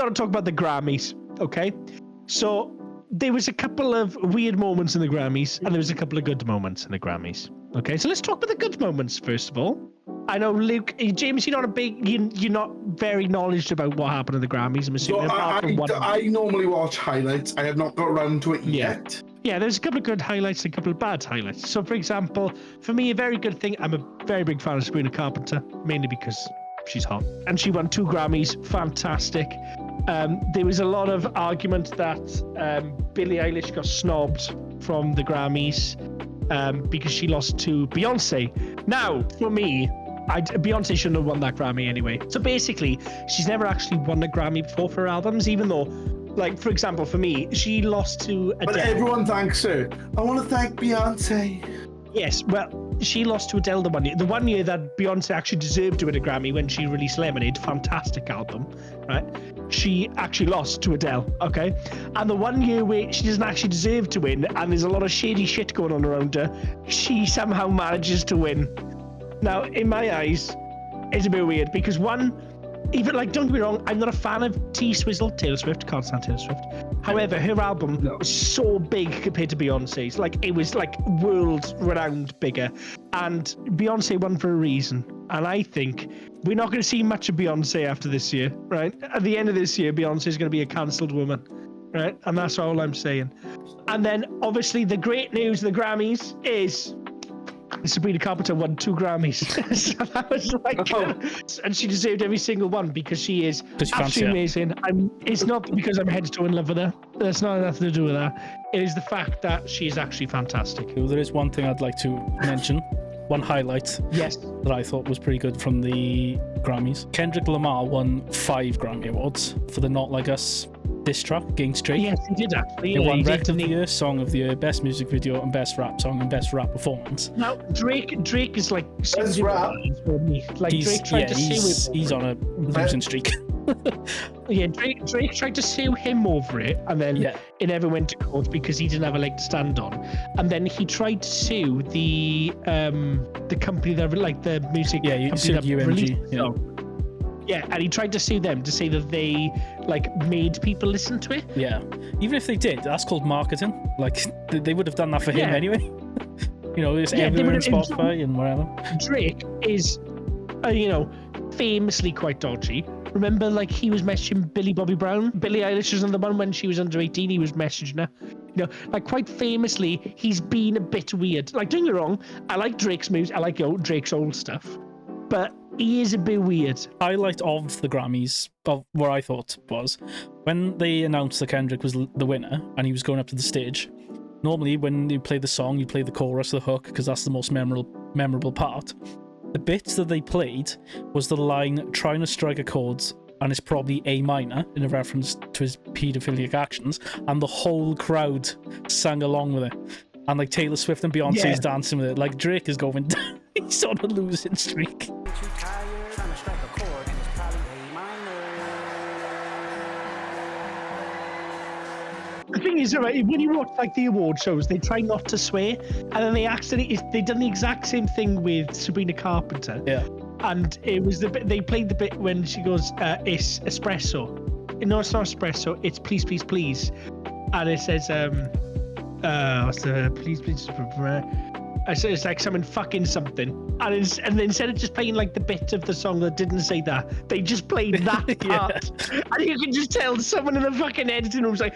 got to talk about the Grammys, okay? So there was a couple of weird moments in the Grammys, and there was a couple of good moments in the Grammys. Okay, so let's talk about the good moments first of all. I know, Luke, James, you're not very knowledgeable about what happened in the Grammys. I'm assuming. So I normally watch highlights. I have not got around to it yet. Yeah, there's a couple of good highlights and a couple of bad highlights. So, for example, for me, a very good thing, I'm a very big fan of Sabrina Carpenter, mainly because she's hot. And she won 2 Grammys. Fantastic. There was a lot of argument that Billie Eilish got snobbed from the Grammys because she lost to Beyonce. Now, for me, Beyonce shouldn't have won that Grammy anyway. So basically, she's never actually won a Grammy before for her albums, even though, like, for example, for me, she lost to Adele. But everyone thanks her. I want to thank Beyonce. Yes, well, she lost to Adele the one year that Beyonce actually deserved to win a Grammy when she released Lemonade. Fantastic album, right? She actually lost to Adele, okay? And the one year where she doesn't actually deserve to win, and there's a lot of shady shit going on around her, she somehow manages to win. Now, in my eyes, it's a bit weird because even like, don't get me wrong, I'm not a fan of Taylor Swift, can't stand Taylor Swift. However, her album was so big compared to Beyonce's. Like, it was like world-renowned bigger. And Beyonce won for a reason. And I think we're not going to see much of Beyonce after this year, right? At the end of this year, Beyonce is going to be a cancelled woman, right? And that's all I'm saying. And then, obviously, the great news of the Grammys is Sabrina Carpenter won 2 Grammys. So that was like, and she deserved every single one because she is absolutely amazing. It's not because I'm head to toe in love with her. That's not nothing to do with that. It is the fact that she is actually fantastic. There is one thing I'd like to mention. One highlight that I thought was pretty good from the Grammys. Kendrick Lamar won 5 Grammy Awards for the Not Like Us diss track against Drake. Yes, he did actually. He won Record of the Year, Song of the Year, Best Music Video, and Best Rap Song and Best Rap Performance. Now, Drake is like... Best rap. For me. Like, Drake tried to sue him. He's on a losing streak. Yeah, Drake tried to sue him over it, and then it never went to court because he didn't have a leg to stand on. And then he tried to sue the company that, like, the music... Yeah, you sued UMG. Yeah, and he tried to sue them to say that they, like, made people listen to it. Yeah. Even if they did, that's called marketing. Like, they would have done that for him anyway. You know, it's everywhere on Spotify and wherever. Drake is, famously quite dodgy. Remember, like, he was messaging Billie Bobby Brown? Billie Eilish was on the one when she was under 18, he was messaging her. You know, like, quite famously, he's been a bit weird. Like, don't get me wrong, I like Drake's music, I like Drake's old stuff, but he is a bit weird. Highlight of the Grammys, of what I thought was, when they announced that Kendrick was the winner and he was going up to the stage, normally when you play the song, you play the chorus, the hook, because that's the most memorable part. The bits that they played was the line, trying to strike a chord, and it's probably A minor, in a reference to his paedophilic actions, and the whole crowd sang along with it. And like Taylor Swift and Beyonce's dancing with it. Like, Drake is going down. He's on a losing streak. The thing is, right, when you watch like the award shows, they try not to swear, and then they done the exact same thing with Sabrina Carpenter. Yeah. And it was the bit they played the bit when she goes, "It's espresso." No, it's not espresso. It's please, please, please. And it says, what's the please, please? It's like someone fucking something, and then instead of just playing like the bit of the song that didn't say that, they just played that part, and you can just tell someone in the fucking editing room's like.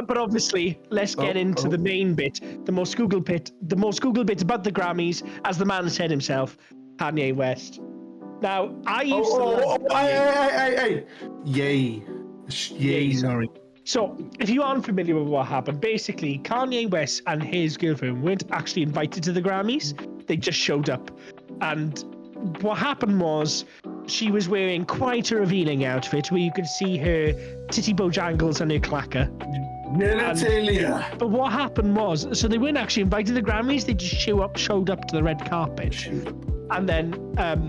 But obviously, let's get into the main bit, the most Google bit about the Grammys, as the man said himself, Kanye West. Now, I used to Yay, sorry. So, if you aren't familiar with what happened, basically, Kanye West and his girlfriend weren't actually invited to the Grammys. They just showed up. And what happened was, she was wearing quite a revealing outfit where you could see her titty bojangles and her clacker. But what happened was, so they weren't actually invited to the Grammys, they just showed up to the red carpet. And then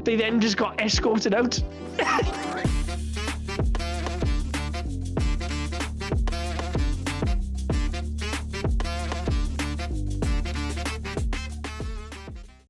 they just got escorted out.